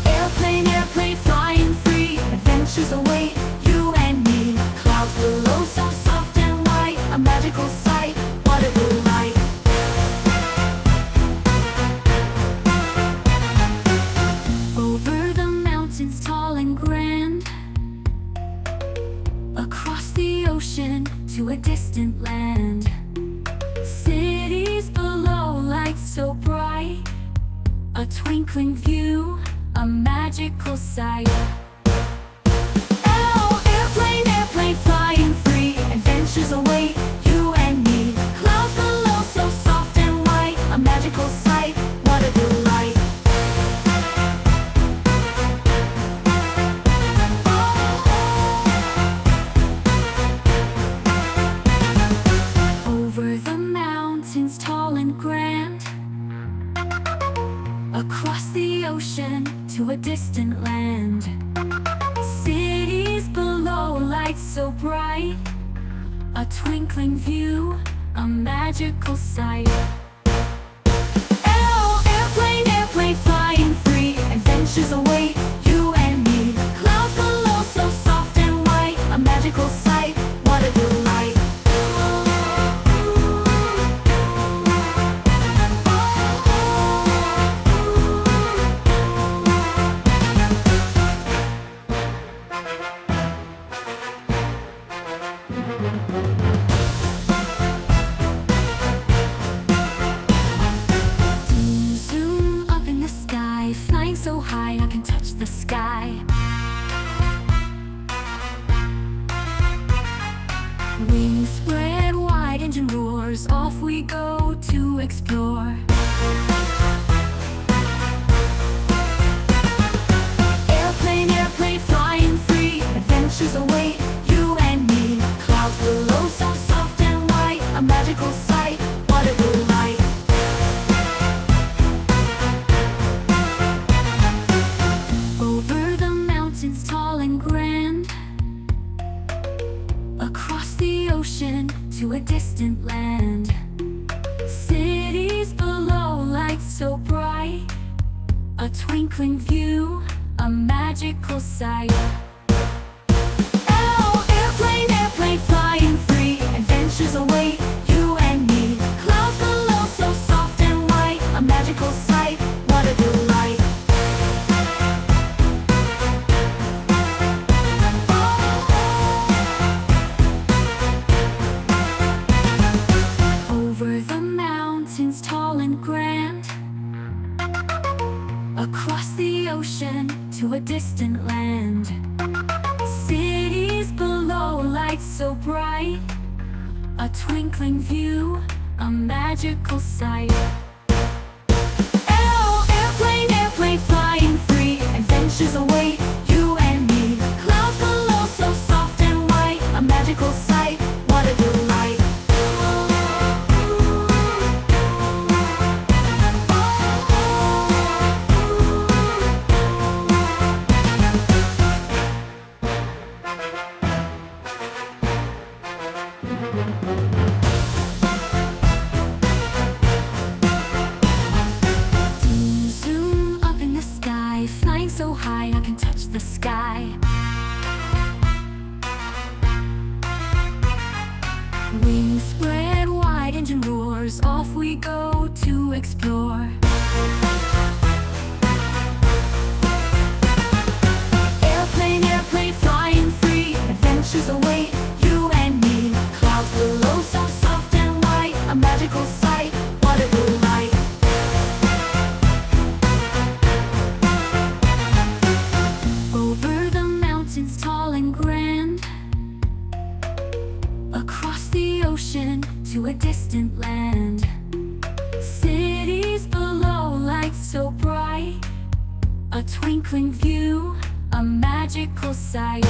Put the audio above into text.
Airplane, airplane, flying free, adventures await you and me. Clouds below, so soft and white, a magical sight, what a delight. Over the mountains tall and grand, across the ocean to a distant land. Cities below, lights so bright, a twinkling view, a magical sight. Oh, airplane, airplane, flying free, adventures await you and me. Clouds below, so soft and white, a magical sight, what a delight. Over the mountains tall and grand, across the ocean to a distant land. Cities below, lights so bright, a twinkling view, a magical sight. Oh, airplane, airplane, flying free, adventures await you and me. Clouds below, so soft and white, a magical sight, what a delight. Zoom up in the sky, flying so high I can touch the sky. Wings spread wide, engine roars, off we go to explore. Airplane, airplane, flying free, adventures await you and me. Clouds below, so soft and white, a magical sight, what a delight. Over the mountains tall and grand, across the ocean to a distant land. Cities below, lights so bright, a twinkling view, a magical sight. Oh, airplane, airplane, flying free, adventures await you and me. Clouds below, so soft and white, a magical sight, what a delight. Over the mountains tall and grand, across the ocean to a distant land. Cities below, lights so bright, a twinkling view, a magical sight. Oh, airplane, airplane, flying free, adventures await you and me. Clouds below, so soft and white, a magical sight, what a delight. Zoom up in the sky, flying so high I can touch the sky. Wings spread wide, engine roars, off we go to explore. Airplane, airplane, flying free, adventures await you and me. Clouds below, so soft and white, a magical sight, what a delight. Over the mountains tall and grand, across the ocean to a distant land. Cities below, lights so bright, a twinkling view, a magical sight.